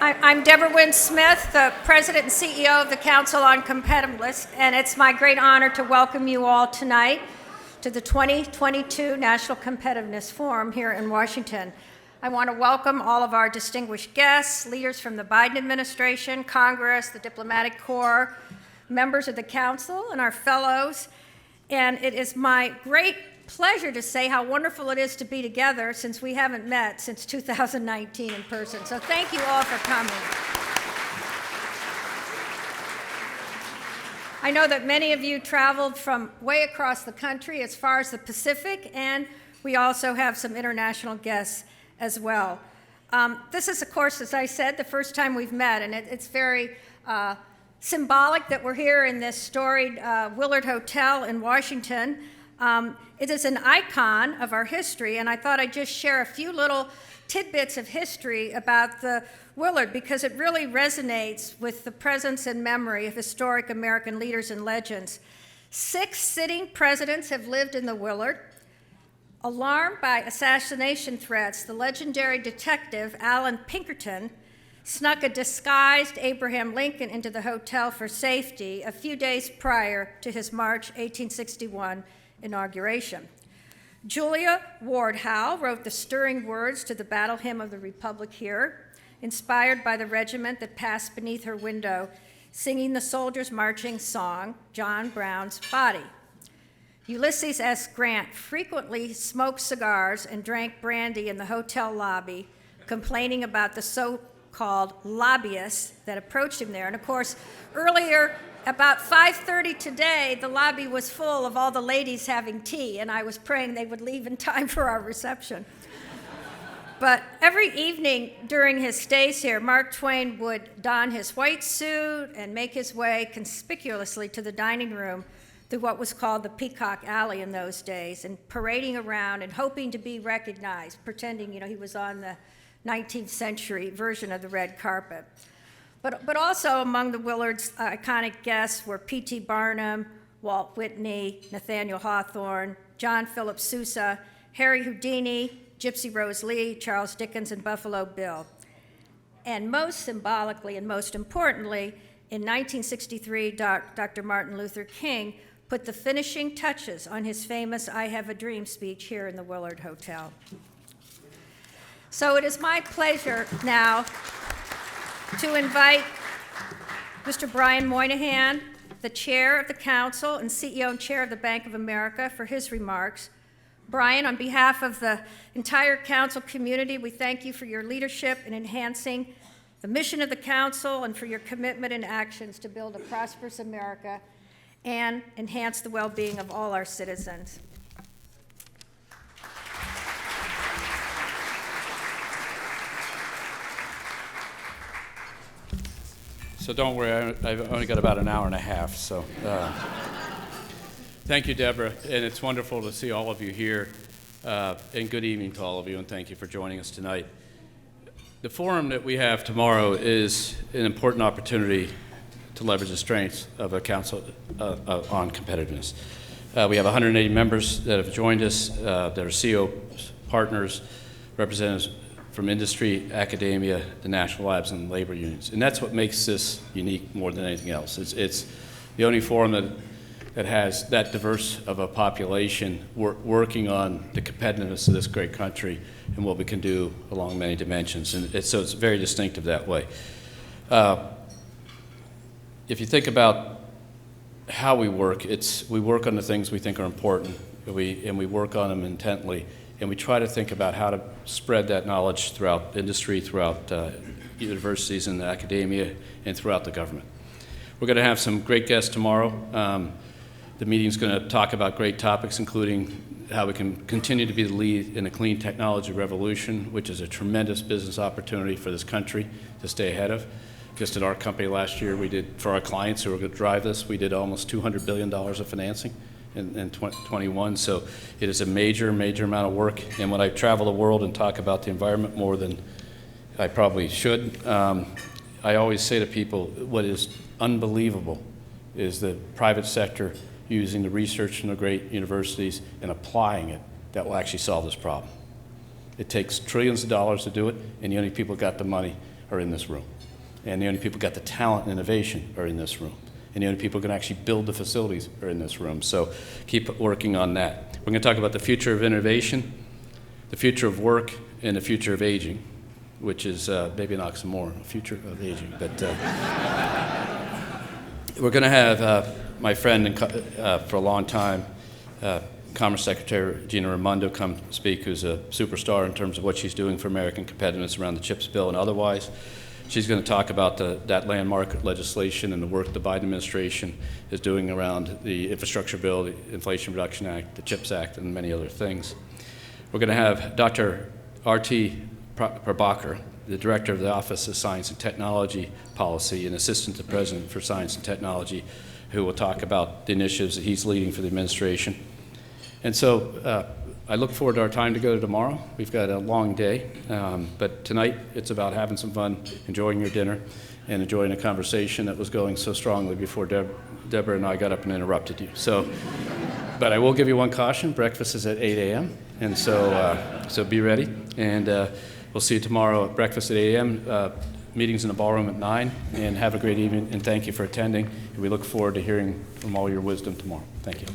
I'm Deborah Wynne Smith, the President and CEO of the Council on Competitiveness, and it's my great honor to welcome you all tonight to the 2022 National Competitiveness Forum here in Washington. I want to welcome all of our distinguished guests, leaders from the Biden administration, Congress, the diplomatic corps, members of the Council, and our fellows. And it is my great pleasure to say how wonderful it is to be together since we haven't met since 2019 in person. So thank you all for coming. I know that many of you traveled from way across the country as far as the Pacific, and we also have some international guests as well. This is, of course, as I said, the first time we've met, and it's very symbolic that we're here in this storied Willard Hotel in Washington. It is an icon of our history, and I thought I'd just share a few little tidbits of history about the Willard because it really resonates with the presence and memory of historic American leaders and legends. 6 sitting presidents have lived in the Willard. Alarmed by assassination threats, the legendary detective Alan Pinkerton snuck a disguised Abraham Lincoln into the hotel for safety a few days prior to his March 1861 inauguration. Julia Ward Howe wrote the stirring words to the Battle Hymn of the Republic here, inspired by the regiment that passed beneath her window, singing the soldiers' marching song, John Brown's Body. Ulysses S. Grant frequently smoked cigars and drank brandy in the hotel lobby, complaining about the so-called lobbyists that approached him there. And of course, earlier, about 5:30 today, the lobby was full of all the ladies having tea, and I was praying they would leave in time for our reception. But every evening during his stays here, Mark Twain would don his white suit and make his way conspicuously to the dining room through what was called the Peacock Alley in those days, and parading around and hoping to be recognized, pretending, he was on the 19th century version of the red carpet. But also among the Willard's iconic guests were P.T. Barnum, Walt Whitney, Nathaniel Hawthorne, John Philip Sousa, Harry Houdini, Gypsy Rose Lee, Charles Dickens, and Buffalo Bill. And most symbolically and most importantly, in 1963, Dr. Martin Luther King put the finishing touches on his famous I Have a Dream speech here in the Willard Hotel. So it is my pleasure now to invite Mr. Brian Moynihan, the chair of the council and CEO and chair of the Bank of America, for his remarks. Brian, on behalf of the entire council community, we thank you for your leadership in enhancing the mission of the council and for your commitment and actions to build a prosperous America and enhance the well-being of all our citizens. So don't worry, I've only got about an hour and a half, so thank you, Deborah, and it's wonderful to see all of you here, and good evening to all of you, and thank you for joining us tonight. The forum that we have tomorrow is an important opportunity to leverage the strengths of a council on competitiveness. We have 180 members that have joined us, that are CEO partners, representatives from industry, academia, the national labs, and labor unions. And that's what makes this unique more than anything else. It's the only forum that has that diverse of a population working on the competitiveness of this great country and what we can do along many dimensions. And so it's very distinctive that way. If you think about how we work, we work on the things we think are important, and we work on them intently. And we try to think about how to spread that knowledge throughout industry, throughout universities and academia, and throughout the government. We're going to have some great guests tomorrow. The meeting's going to talk about great topics, including how we can continue to be the lead in a clean technology revolution, which is a tremendous business opportunity for this country to stay ahead of. Just at our company last year, we did, for our clients who are going to drive this, we did almost $200 billion of financing in 2021, so it is a major amount of work. And when I travel the world and talk about the environment more than I probably should, I always say to people, what is unbelievable is the private sector using the research from the great universities and applying it that will actually solve this problem. It takes trillions of dollars to do it, and the only people who got the money are in this room. And the only people who got the talent and innovation are in this room. And the only people who can actually build the facilities are in this room. So keep working on that. We're going to talk about the future of innovation, the future of work, and the future of aging, which is maybe an oxymoron, the future of aging. But we're going to have my friend and for a long time, Commerce Secretary Gina Raimondo come speak, who's a superstar in terms of what she's doing for American competitiveness around the CHIPS bill and otherwise. She's going to talk about that landmark legislation and the work the Biden administration is doing around the infrastructure bill, the Inflation Reduction Act, the CHIPS Act, and many other things. We're going to have Dr. R.T. Prabhakar, the Director of the Office of Science and Technology Policy and Assistant to the President for Science and Technology, who will talk about the initiatives that he's leading for the administration. And so I look forward to our time together tomorrow. We've got a long day, but tonight it's about having some fun, enjoying your dinner, and enjoying a conversation that was going so strongly before Deborah and I got up and interrupted you. So, but I will give you one caution: breakfast is at 8 a.m., and so be ready. And we'll see you tomorrow at breakfast at 8 a.m. Meetings in the ballroom at 9, and have a great evening, and thank you for attending. And we look forward to hearing from all your wisdom tomorrow. Thank you.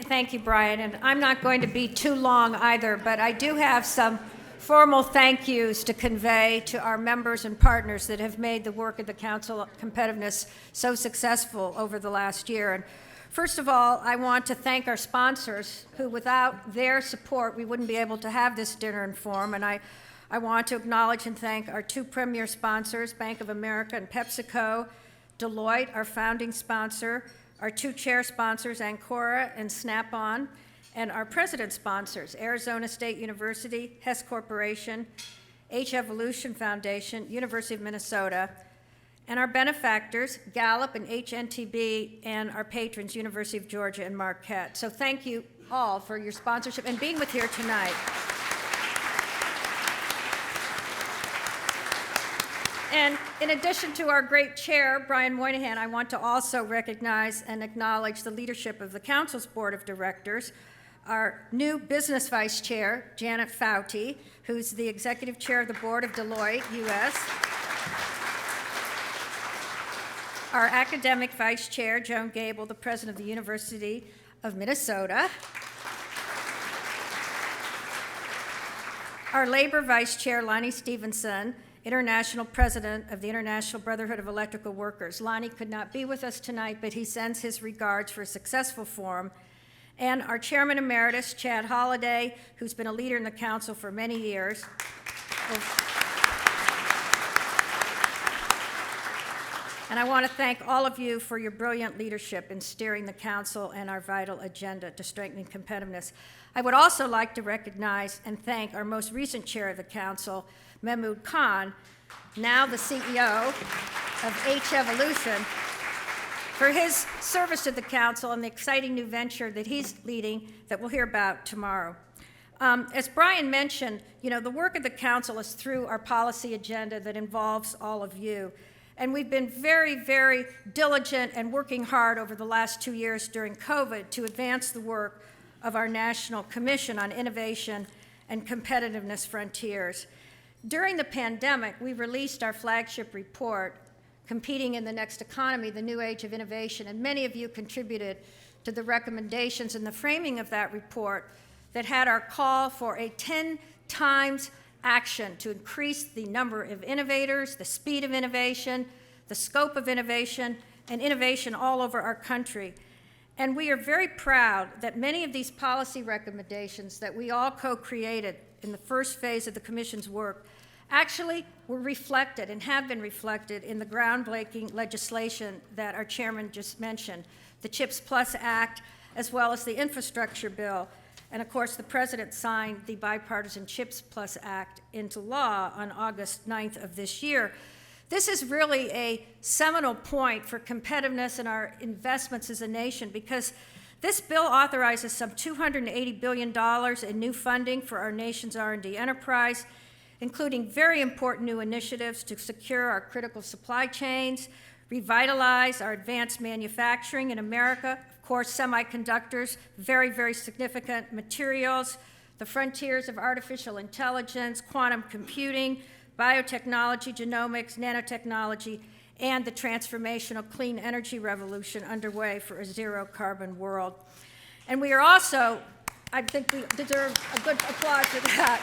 Thank you, Brian. And I'm not going to be too long either, but I do have some formal thank yous to convey to our members and partners that have made the work of the Council of Competitiveness so successful over the last year. And first of all, I want to thank our sponsors, who without their support, we wouldn't be able to have this dinner and forum. And I want to acknowledge and thank our two premier sponsors, Bank of America and PepsiCo, Deloitte, our founding sponsor, our two chair sponsors, Ancora and Snap-on, and our president sponsors, Arizona State University, Hess Corporation, H-Evolution Foundation, University of Minnesota, and our benefactors, Gallup and HNTB, and our patrons, University of Georgia and Marquette. So thank you all for your sponsorship and being with here tonight. And in addition to our great chair, Brian Moynihan, I want to also recognize and acknowledge the leadership of the Council's Board of Directors, our new business vice chair, Janet Fouty, who's the executive chair of the board of Deloitte, U.S., our academic vice chair, Joan Gable, the president of the University of Minnesota, our labor vice chair, Lonnie Stevenson, international president of the International Brotherhood of Electrical Workers. Lonnie could not be with us tonight, but he sends his regards for a successful forum. And our chairman emeritus, Chad Holliday, who's been a leader in the council for many years. And I want to thank all of you for your brilliant leadership in steering the council and our vital agenda to strengthening competitiveness. I would also like to recognize and thank our most recent chair of the council, Mahmood Khan, now the CEO of H-Evolution, for his service to the council and the exciting new venture that he's leading that we'll hear about tomorrow. As Brian mentioned, the work of the council is through our policy agenda that involves all of you. And we've been very, very diligent and working hard over the last 2 years during COVID to advance the work of our National Commission on Innovation and Competitiveness Frontiers. During the pandemic, we released our flagship report, Competing in the Next Economy, the New Age of Innovation, and many of you contributed to the recommendations and the framing of that report that had our call for a 10 times action to increase the number of innovators, the speed of innovation, the scope of innovation, and innovation all over our country. And we are very proud that many of these policy recommendations that we all co-created in the first phase of the Commission's work actually were reflected and have been reflected in the groundbreaking legislation that our chairman just mentioned, the CHIPS Plus Act, as well as the infrastructure bill. And of course, the president signed the bipartisan CHIPS Plus Act into law on August 9th of this year. This is really a seminal point for competitiveness in our investments as a nation, because this bill authorizes some $280 billion in new funding for our nation's R&D enterprise, including very important new initiatives to secure our critical supply chains, revitalize our advanced manufacturing in America, of course, semiconductors, very, very significant materials, the frontiers of artificial intelligence, quantum computing, biotechnology, genomics, nanotechnology, and the transformational clean energy revolution underway for a zero-carbon world. And we are also, I think we deserve a good applause for that.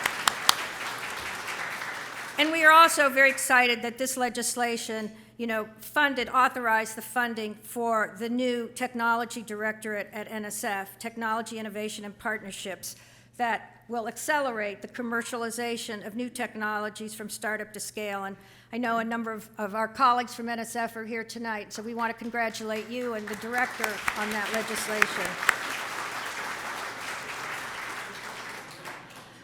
And we are also very excited that this legislation, authorized the funding for the new technology directorate at NSF, Technology, Innovation, and Partnerships, that will accelerate the commercialization of new technologies from startup to scale. And I know a number of our colleagues from NSF are here tonight, so we want to congratulate you and the director on that legislation.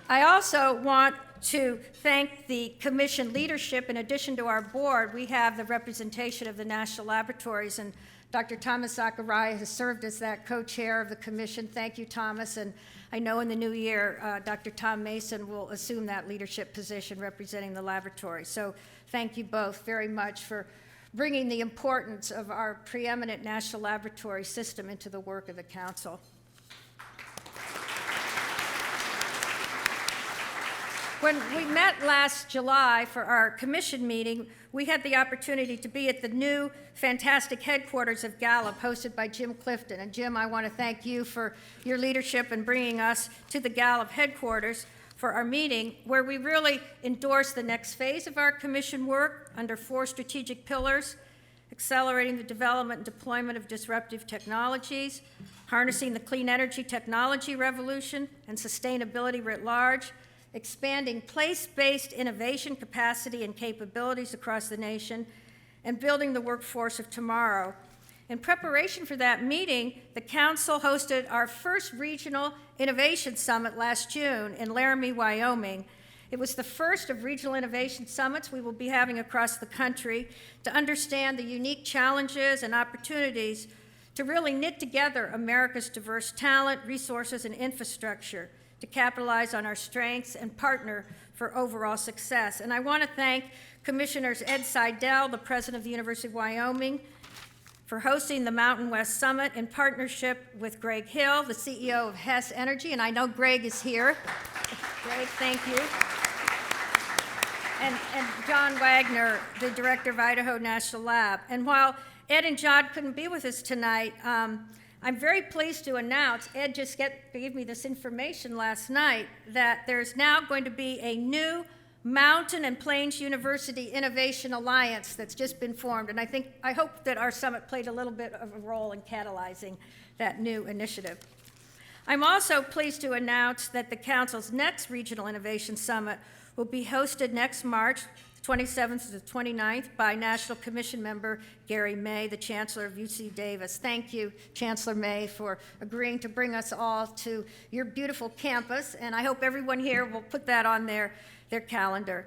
I also want to thank the commission leadership. In addition to our board, we have the representation of the national laboratories, and Dr. Thomas Zachariah has served as that co-chair of the commission. Thank you, Thomas. And I know in the new year, Dr. Tom Mason will assume that leadership position representing the laboratory. So thank you both very much for bringing the importance of our preeminent national laboratory system into the work of the council. When we met last July for our commission meeting, we had the opportunity to be at the new fantastic headquarters of Gallup, hosted by Jim Clifton. And Jim, I want to thank you for your leadership in bringing us to the Gallup headquarters for our meeting, where we really endorsed the next phase of our commission work under 4 strategic pillars: accelerating the development and deployment of disruptive technologies, harnessing the clean energy technology revolution and sustainability writ large, expanding place-based innovation capacity and capabilities across the nation, and building the workforce of tomorrow. In preparation for that meeting, the council hosted our first regional innovation summit last June in Laramie, Wyoming. It was the first of regional innovation summits we will be having across the country to understand the unique challenges and opportunities to really knit together America's diverse talent, resources, and infrastructure to capitalize on our strengths and partner for overall success. And I want to thank Commissioners Ed Seidel, the president of the University of Wyoming, for hosting the Mountain West Summit in partnership with Greg Hill, the CEO of Hess Energy, and I know Greg is here. Greg, thank you. And John Wagner, the director of Idaho National Lab. And while Ed and John couldn't be with us tonight, I'm very pleased to announce, Ed just gave me this information last night, that there's now going to be a new Mountain and Plains University Innovation Alliance that's just been formed. And I hope that our summit played a little bit of a role in catalyzing that new initiative. I'm also pleased to announce that the council's next Regional Innovation Summit will be hosted next March 27th to the 29th by National Commission member Gary May, the Chancellor of UC Davis. Thank you, Chancellor May, for agreeing to bring us all to your beautiful campus, and I hope everyone here will put that on their calendar.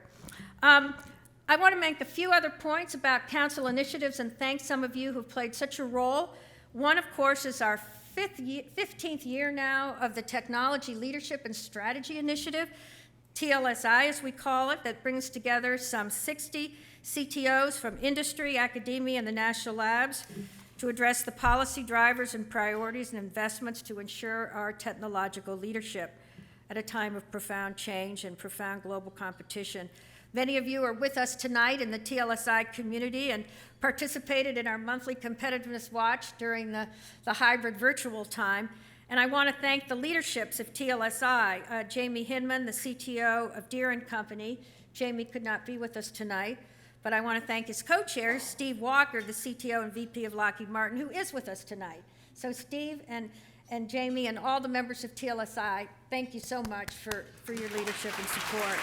I want to make a few other points about council initiatives and thank some of you who've played such a role. One, of course, is our 15th year now of the Technology Leadership and Strategy Initiative, TLSI, as we call it, that brings together some 60 CTOs from industry, academia, and the national labs to address the policy drivers and priorities and investments to ensure our technological leadership at a time of profound change and profound global competition. Many of you are with us tonight in the TLSI community and participated in our monthly competitiveness watch during the hybrid virtual time. And I want to thank the leaderships of TLSI, Jamie Hinman, the CTO of Deere & Company. Jamie could not be with us tonight, but I want to thank his co-chairs, Steve Walker, the CTO and VP of Lockheed Martin, who is with us tonight. So Steve and Jamie and all the members of TLSI, thank you so much for your leadership and support.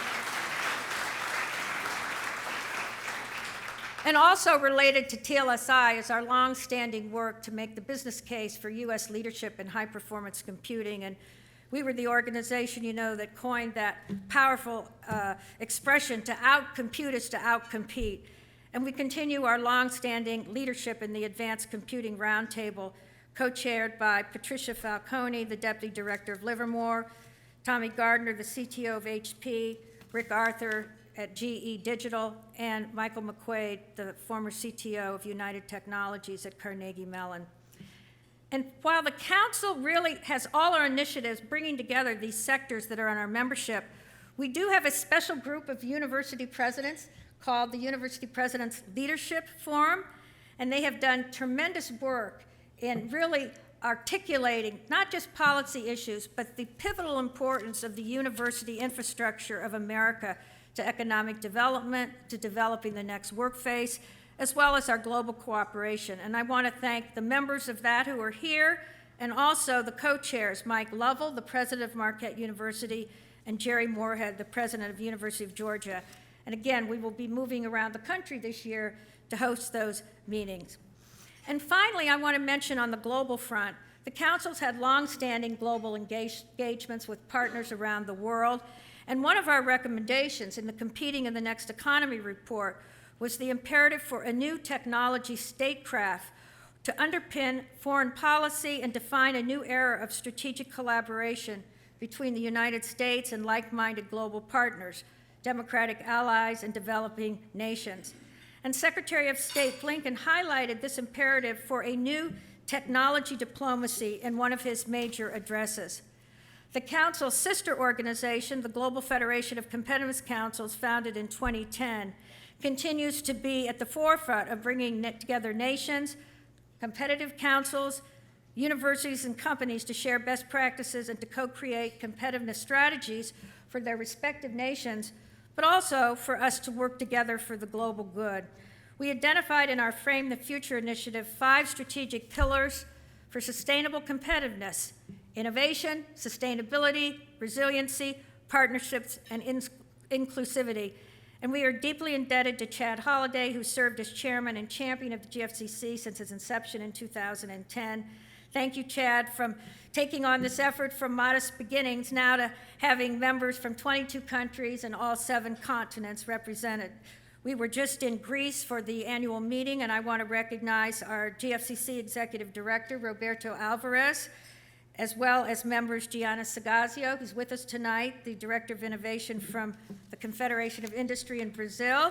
And also related to TLSI is our long-standing work to make the business case for U.S. leadership in high-performance computing. And we were the organization, that coined that powerful expression, to outcompute is to outcompete. And we continue our long-standing leadership in the Advanced Computing Roundtable, co-chaired by Patricia Falcone, the Deputy Director of Livermore, Tommy Gardner, the CTO of HP, Rick Arthur, at GE Digital, and Michael McQuaid, the former CTO of United Technologies at Carnegie Mellon. And while the council really has all our initiatives bringing together these sectors that are on our membership, we do have a special group of university presidents called the University Presidents Leadership Forum, and they have done tremendous work in really articulating not just policy issues, but the pivotal importance of the university infrastructure of America to economic development, to developing the next work phase, as well as our global cooperation. And I want to thank the members of that who are here, and also the co-chairs, Mike Lovell, the president of Marquette University, and Jerry Moorhead, the president of University of Georgia. And again, we will be moving around the country this year to host those meetings. And finally, I want to mention on the global front, the council's had long-standing global engagements with partners around the world, and one of our recommendations in the Competing in the Next Economy report was the imperative for a new technology statecraft to underpin foreign policy and define a new era of strategic collaboration between the United States and like-minded global partners, democratic allies, and developing nations. And Secretary of State Blinken highlighted this imperative for a new technology diplomacy in one of his major addresses. The Council's sister organization, the Global Federation of Competitiveness Councils, founded in 2010, continues to be at the forefront of bringing together nations, competitive councils, universities, and companies to share best practices and to co-create competitiveness strategies for their respective nations, but also for us to work together for the global good. We identified in our Frame the Future initiative 5 strategic pillars for sustainable competitiveness: innovation, sustainability, resiliency, partnerships, and inclusivity. And we are deeply indebted to Chad Holliday, who served as chairman and champion of the GFCC since its inception in 2010. Thank you, Chad, from taking on this effort from modest beginnings now to having members from 22 countries and all 7 continents represented. We were just in Greece for the annual meeting, and I want to recognize our GFCC Executive Director, Roberto Alvarez, as well as members Gianna Sagazio, who's with us tonight, the Director of Innovation from the Confederation of Industry in Brazil,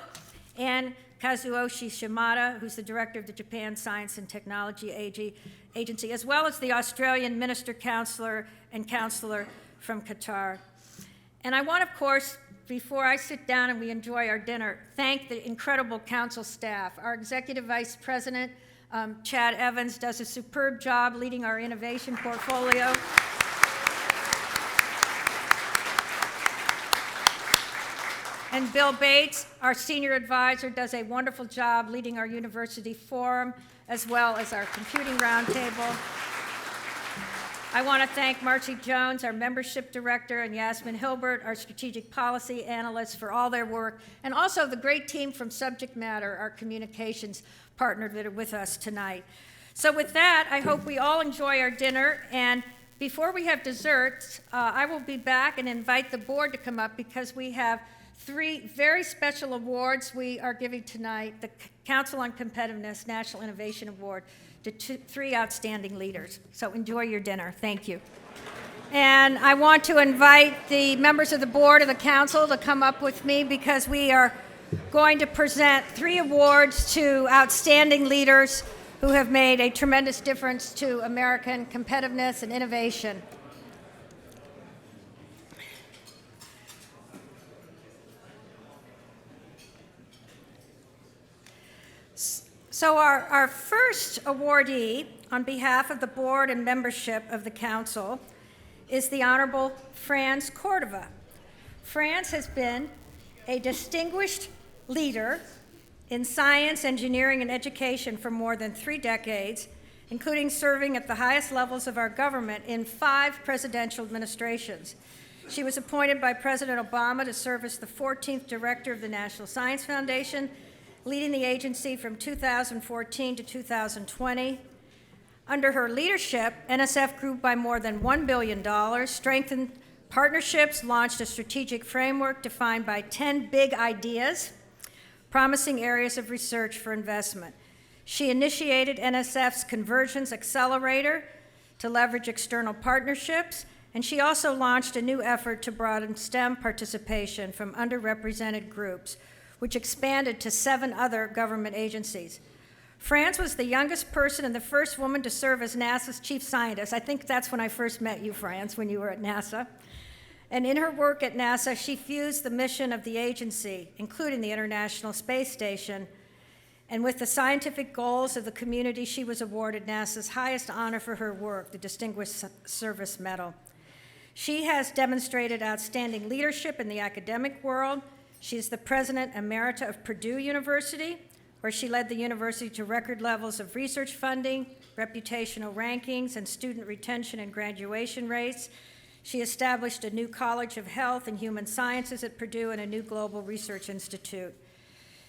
and Kazuyoshi Shimada, who's the Director of the Japan Science and Technology Agency, as well as the Australian Minister Counselor and Counselor from Qatar. And I want, of course, before I sit down and we enjoy our dinner, thank the incredible council staff. Our Executive Vice President, Chad Evans, does a superb job leading our innovation portfolio. And Bill Bates, our senior advisor, does a wonderful job leading our university forum, as well as our computing roundtable. I want to thank Marcy Jones, our membership director, and Yasmin Hilbert, our strategic policy analyst, for all their work, and also the great team from Subject Matter, our communications partner that are with us tonight. So with that, I hope we all enjoy our dinner, and before we have desserts, I will be back and invite the board to come up because we have 3 very special awards we are giving tonight: the Council on Competitiveness National Innovation Award to 3 outstanding leaders. So enjoy your dinner. Thank you. And I want to invite the members of the board and the council to come up with me because we are going to present 3 awards to outstanding leaders who have made a tremendous difference to American competitiveness and innovation. So our first awardee, on behalf of the board and membership of the council, is the Honorable Franz Cordova. Franz has been a distinguished leader in science, engineering, and education for more than 3 decades, including serving at the highest levels of our government in 5 presidential administrations. She was appointed by President Obama to serve as the 14th director of the National Science Foundation, leading the agency from 2014 to 2020. Under her leadership, NSF grew by more than $1 billion, strengthened partnerships, launched a strategic framework defined by 10 big ideas, promising areas of research for investment. She initiated NSF's Convergence Accelerator to leverage external partnerships And she also launched a new effort to broaden STEM participation from underrepresented groups, which expanded to 7 other government agencies. Franz was the youngest person and the first woman to serve as NASA's chief scientist. I think that's when I first met you, Franz, when you were at NASA. And in her work at NASA, she fused the mission of the agency, including the International Space Station, and with the scientific goals of the community, she was awarded NASA's highest honor for her work, the Distinguished Service Medal. She has demonstrated outstanding leadership in the academic world. She is the president emerita of Purdue University, where she led the university to record levels of research funding, reputational rankings, and student retention and graduation rates. She established a new College of Health and Human Sciences at Purdue and a new Global Research Institute.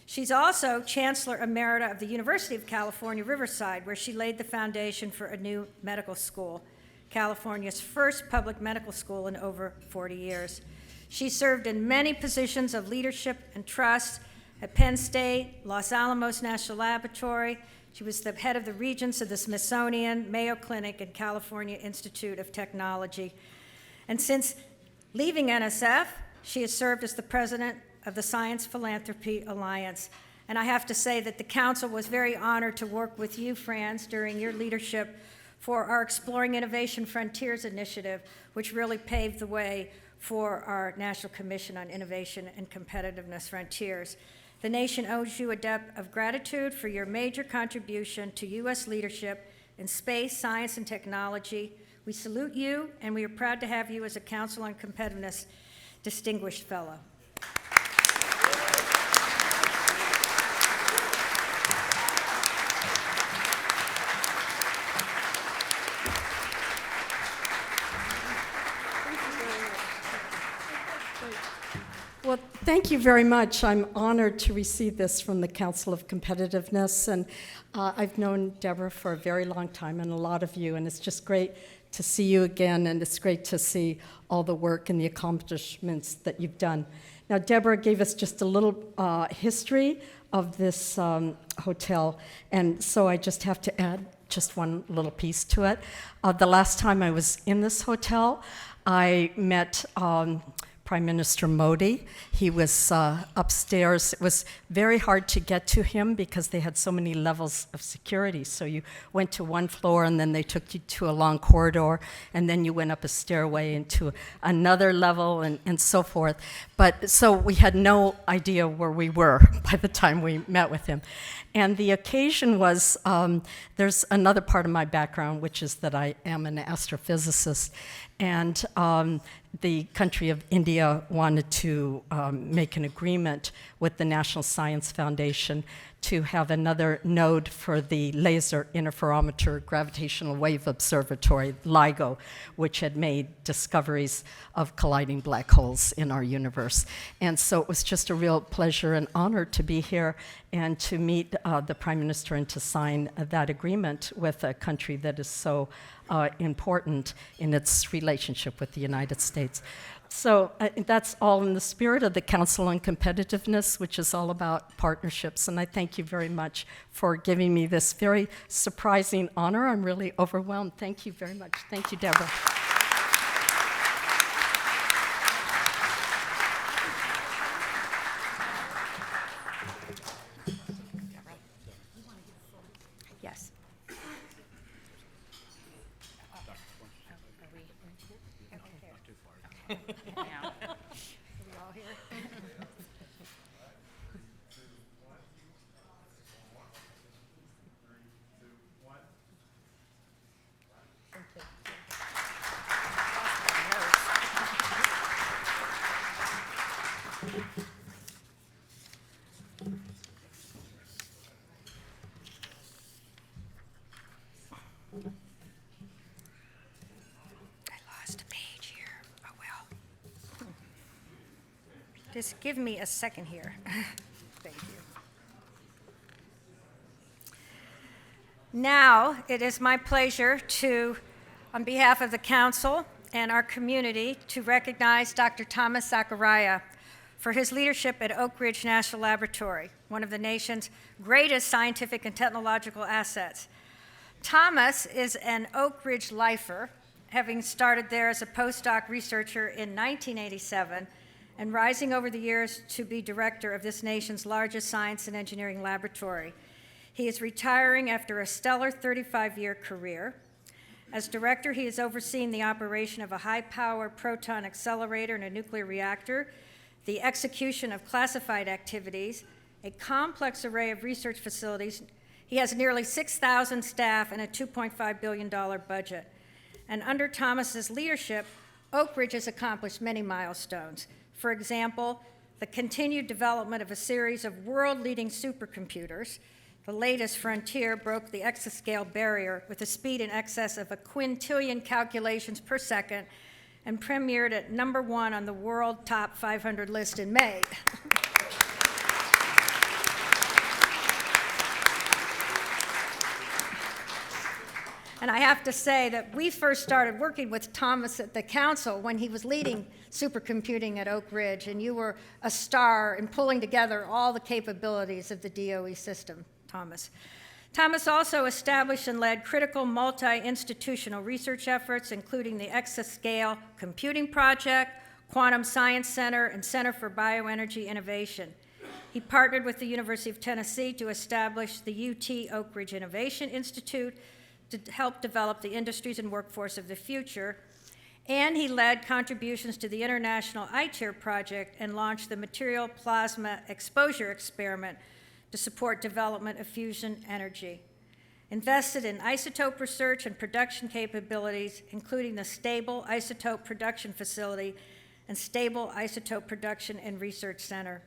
She's also Chancellor Emerita of the University of California, Riverside, where she laid the foundation for a new medical school, California's first public medical school in over 40 years. She served in many positions of leadership and trust at Penn State, Los Alamos National Laboratory. She was the head of the Regents of the Smithsonian, Mayo Clinic, and California Institute of Technology. And since leaving NSF, she has served as the president of the Science Philanthropy Alliance. And I have to say that the council was very honored to work with you, Franz, during your leadership for our Exploring Innovation Frontiers initiative, which really paved the way for our National Commission on Innovation and Competitiveness Frontiers. The nation owes you a debt of gratitude for your major contribution to U.S. leadership in space, science, and technology. We salute you, and we are proud to have you as a Council on Competitiveness Distinguished Fellow. Well, thank you very much. I'm honored to receive this from the Council of Competitiveness, and I've known Deborah for a very long time, and a lot of you, and it's just great to see you again, and it's great to see all the work and the accomplishments that you've done. Now, Deborah gave us just a little history of this hotel, and so I just have to add just one little piece to it. The last time I was in this hotel, I met Prime Minister Modi. He was upstairs. It was very hard to get to him because they had so many levels of security. So you went to one floor, and then they took you to a long corridor, and then you went up a stairway into another level, and so forth. But so we had no idea where we were by the time we met with him. And the occasion was, there's another part of my background, which is that I am an astrophysicist. And the country of India wanted to make an agreement with the National Science Foundation to have another node for the Laser Interferometer Gravitational Wave Observatory, LIGO, which had made discoveries of colliding black holes in our universe. And so it was just a real pleasure and honor to be here and to meet the Prime Minister and to sign that agreement with a country that is so important in its relationship with the United States. So that's all in the spirit of the Council on Competitiveness, which is all about partnerships. And I thank you very much for giving me this very surprising honor. I'm really overwhelmed. Thank you very much. Thank you, Deborah. Yes. Just give me a second here. Thank you. Now, it is my pleasure to, on behalf of the Council and our community, to recognize Dr. Thomas Zachariah for his leadership at Oak Ridge National Laboratory, one of the nation's greatest scientific and technological assets. Thomas is an Oak Ridge lifer having started there as a postdoc researcher in 1987 and rising over the years to be director of this nation's largest science and engineering laboratory. He is retiring after a stellar 35-year career. As director, he has overseen the operation of a high-power proton accelerator and a nuclear reactor, the execution of classified activities, a complex array of research facilities. He has nearly 6,000 staff and a $2.5 billion budget. And under Thomas's leadership, Oak Ridge has accomplished many milestones. For example, the continued development of a series of world-leading supercomputers. The latest Frontier broke the exascale barrier with a speed in excess of a quintillion calculations per second and premiered at #1 on the World Top 500 list in May. And I have to say that we first started working with Thomas at the council when he was leading supercomputing at Oak Ridge, and you were a star in pulling together all the capabilities of the DOE system, Thomas. Thomas also established and led critical multi-institutional research efforts, including the Exascale Computing Project, Quantum Science Center, and Center for Bioenergy Innovation. He partnered with the University of Tennessee to establish the UT Oak Ridge Innovation Institute to help develop the industries and workforce of the future. And he led contributions to the International ITER project and launched the Material Plasma Exposure Experiment to support development of fusion energy. Invested in isotope research and production capabilities, including the Stable Isotope Production Facility and Stable Isotope Production and Research Center.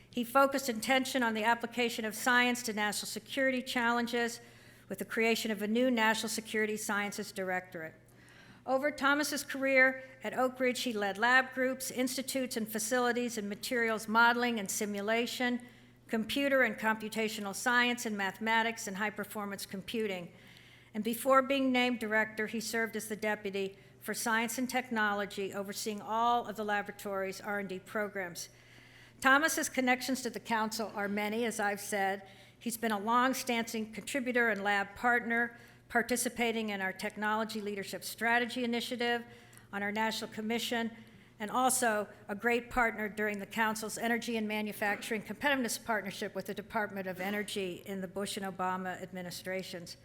He focused attention on the application of science to national security challenges with the creation of a new National Security Sciences Directorate. Over Thomas's career at Oak Ridge, he led lab groups, institutes, and facilities in materials modeling and simulation, computer and computational science and mathematics, and high-performance computing. And before being named director, he served as the deputy for science and technology, overseeing all of the laboratory's R&D programs. Thomas's connections to the council are many, as I've said. He's been a long-standing contributor and lab partner, participating in our Technology Leadership Strategy Initiative, on our National Commission, and also a great partner during the Council's Energy and Manufacturing Competitiveness Partnership with the Department of Energy in the Bush and Obama administrations.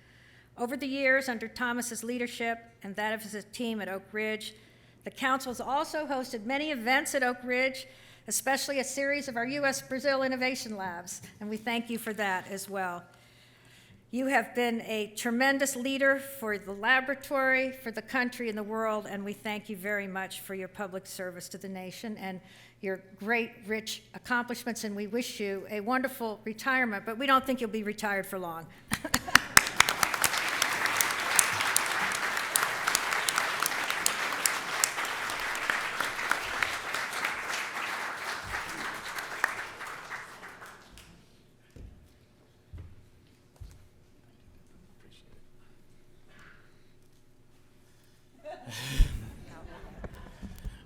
Over the years, under Thomas's leadership and that of his team at Oak Ridge, the Council has also hosted many events at Oak Ridge, especially a series of our U.S.-Brazil Innovation Labs, and we thank you for that as well. You have been a tremendous leader for the laboratory, for the country, and the world, and we thank you very much for your public service to the nation and your great, rich accomplishments, and we wish you a wonderful retirement, but we don't think you'll be retired for long.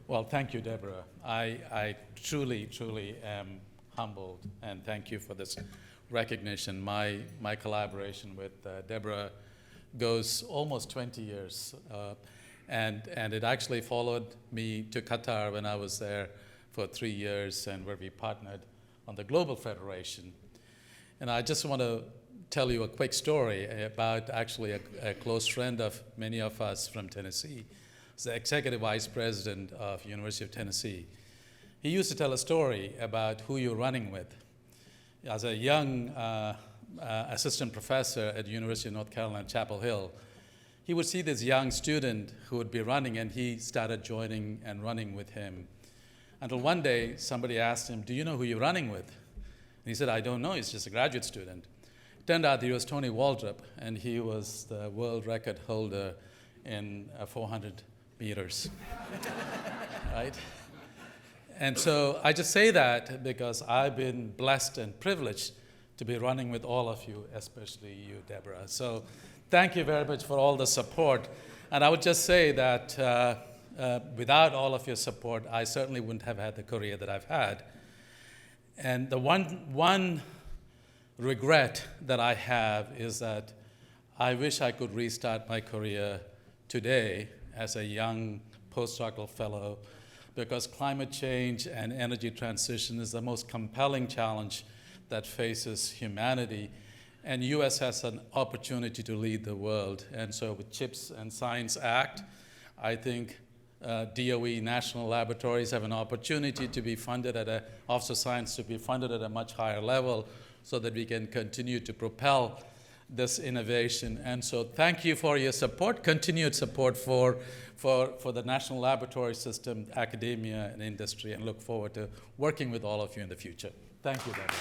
Well, thank you, Deborah. I truly, truly am humbled, and thank you for this recognition. My collaboration with Deborah goes almost 20 years, and it actually followed me to Qatar when I was there for 3 years, and where we partnered on the Global Federation. And I just want to tell you a quick story about actually a close friend of many of us from Tennessee. He's the executive vice president of University of Tennessee. He used to tell a story about who you're running with. As a young assistant professor at University of North Carolina, Chapel Hill, he would see this young student who would be running, and he started joining and running with him. Until one day, somebody asked him, "Do you know who you're running with?" And he said, "I don't know, he's just a graduate student." It turned out he was Tony Waldrop, and he was the world record holder in 400 meters, right? And so I just say that because I've been blessed and privileged to be running with all of you, especially you, Deborah. So thank you very much for all the support. And I would just say that without all of your support, I certainly wouldn't have had the career that I've had. And the one regret that I have is that I wish I could restart my career today as a young postdoctoral fellow, because climate change and energy transition is the most compelling challenge that faces humanity. And U.S. has an opportunity to lead the world. And so with CHIPS and Science Act, I think DOE national laboratories have an opportunity to be funded Office of Science to be funded at a much higher level so that we can continue to propel this innovation. And so thank you for your support, continued support for the national laboratory system, academia, and industry, and look forward to working with all of you in the future. Thank you, Deborah.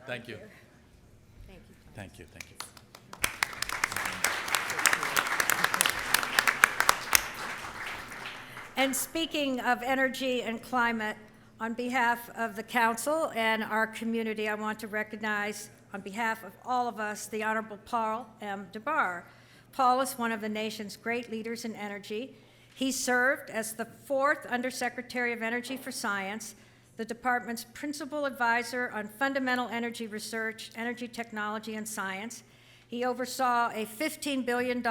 Thank you. Thank you. Thank you. Thank you. And speaking of energy and climate, on behalf of the council and our community, I want to recognize, on behalf of all of us, the Honorable Paul M. DeBar. Paul is one of the nation's great leaders in energy. He served as the 4th Undersecretary of Energy for Science, the department's principal advisor on fundamental energy research, energy technology, and science. He oversaw a $15 billion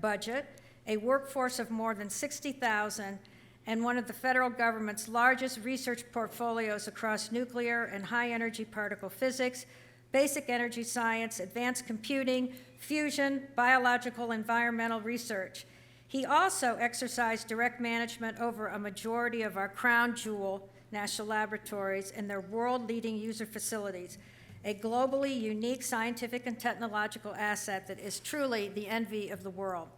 budget, a workforce of more than 60,000, and one of the federal government's largest research portfolios across nuclear and high-energy particle physics, basic energy science, advanced computing, fusion, biological, environmental research. He also exercised direct management over a majority of our crown jewel national laboratories and their world-leading user facilities, a globally unique scientific and technological asset that is truly the envy of the world.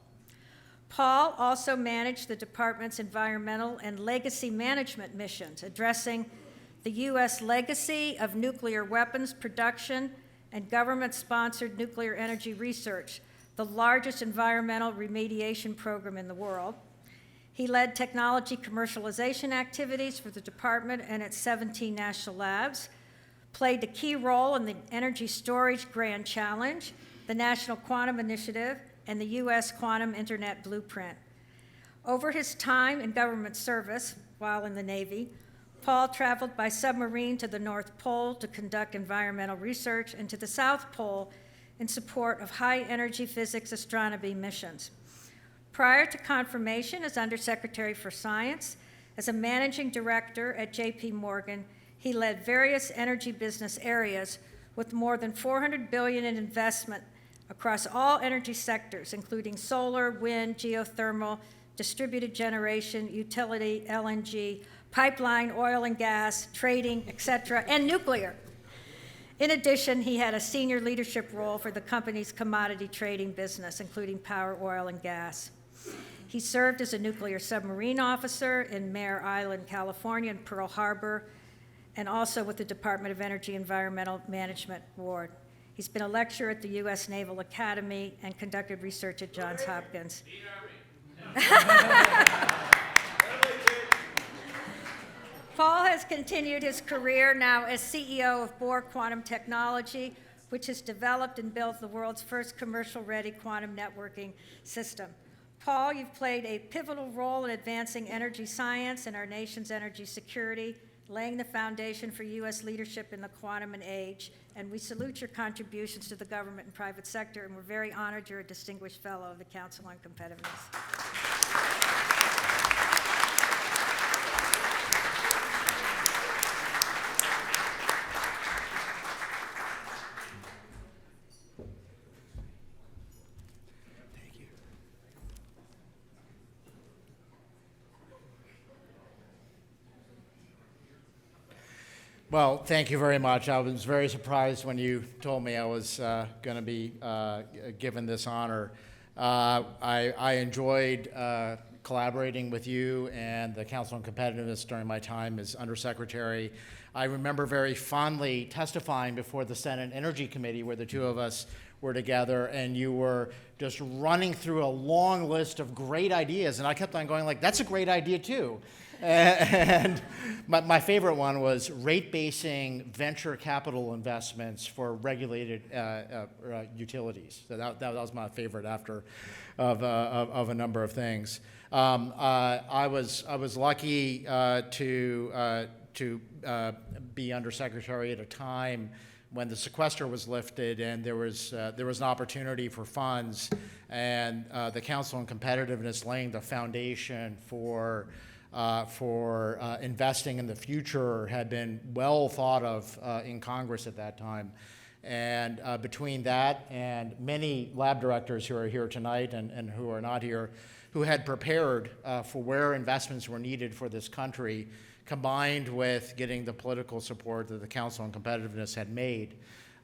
Paul also managed the department's environmental and legacy management missions, addressing the U.S. legacy of nuclear weapons production and government-sponsored nuclear energy research, the largest environmental remediation program in the world. He led technology commercialization activities for the department and its 17 national labs, played a key role in the Energy Storage Grand Challenge, the National Quantum Initiative, and the U.S. Quantum Internet Blueprint. Over his time in government service, while in the Navy, Paul traveled by submarine to the North Pole to conduct environmental research and to the South Pole in support of high-energy physics astronomy missions. Prior to confirmation as Undersecretary for Science, as a managing director at J.P. Morgan, he led various energy business areas with more than $400 billion in investment across all energy sectors, including solar, wind, geothermal, distributed generation, utility, LNG, pipeline, oil and gas, trading, et cetera, and nuclear. In addition, he had a senior leadership role for the company's commodity trading business, including power, oil, and gas. He served as a nuclear submarine officer in Mare Island, California, and Pearl Harbor, and also with the Department of Energy Environmental Management Board. He's been a lecturer at the U.S. Naval Academy and conducted research at Johns Hopkins. Paul has continued his career now as CEO of Bohr Quantum Technology, which has developed and built the world's first commercial-ready quantum networking system. Paul, you've played a pivotal role in advancing energy science and our nation's energy security, laying the foundation for U.S. leadership in the quantum age, and we salute your contributions to the government and private sector, and we're very honored you're a distinguished fellow of the Council on Competitiveness. Well, thank you very much. I was very surprised when you told me I was going to be given this honor. I enjoyed collaborating with you and the Council on Competitiveness during my time as Undersecretary. I remember very fondly testifying before the Senate Energy Committee, where the two of us were together, and you were just running through a long list of great ideas, and I kept on going like, that's a great idea too. And my favorite one was rate-basing venture capital investments for regulated utilities. So that was my favorite after of a number of things. I was lucky to be undersecretary at a time when the sequester was lifted, and there was an opportunity for funds, and the Council on Competitiveness laying the foundation for investing in the future had been well thought of in Congress at that time. And between that and many lab directors who are here tonight and who are not here, who had prepared for where investments were needed for this country, combined with getting the political support that the Council on Competitiveness had made,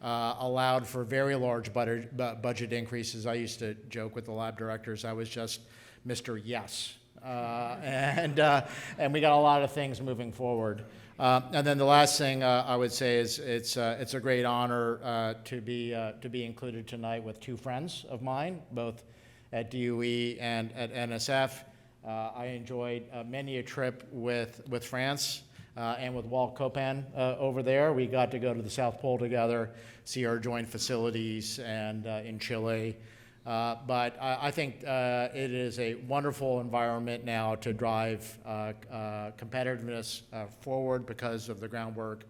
allowed for very large budget increases. I used to joke with the lab directors, I was just Mr. Yes. And we got a lot of things moving forward. And then the last thing I would say is it's a great honor to be included tonight with two friends of mine, both at DOE and at NSF. I enjoyed many a trip with France and with Walt Kopan over there. We got to go to the South Pole together, see our joint facilities, and in Chile. But I think it is a wonderful environment now to drive competitiveness forward because of the groundwork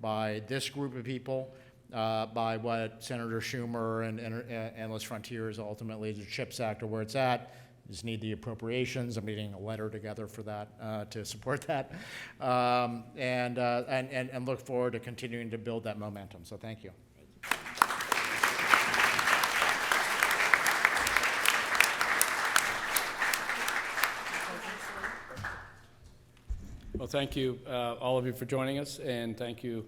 by this group of people, by what Senator Schumer and Endless Frontiers ultimately, the CHIPS Act, or where it's at. Just need the appropriations. I'm getting a letter together for that to support that, and look forward to continuing to build that momentum. So thank you. Well, thank you, all of you, for joining us, and thank you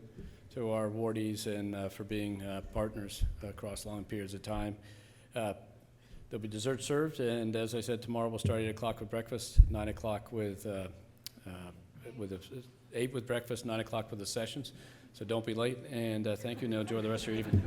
to our awardees and for being partners across long periods of time. There'll be dessert served, and as I said, tomorrow we'll start at 8 o'clock with breakfast, 9 o'clock with 8 with breakfast, 9 o'clock with the sessions. So don't be late, and thank you, and enjoy the rest of your evening.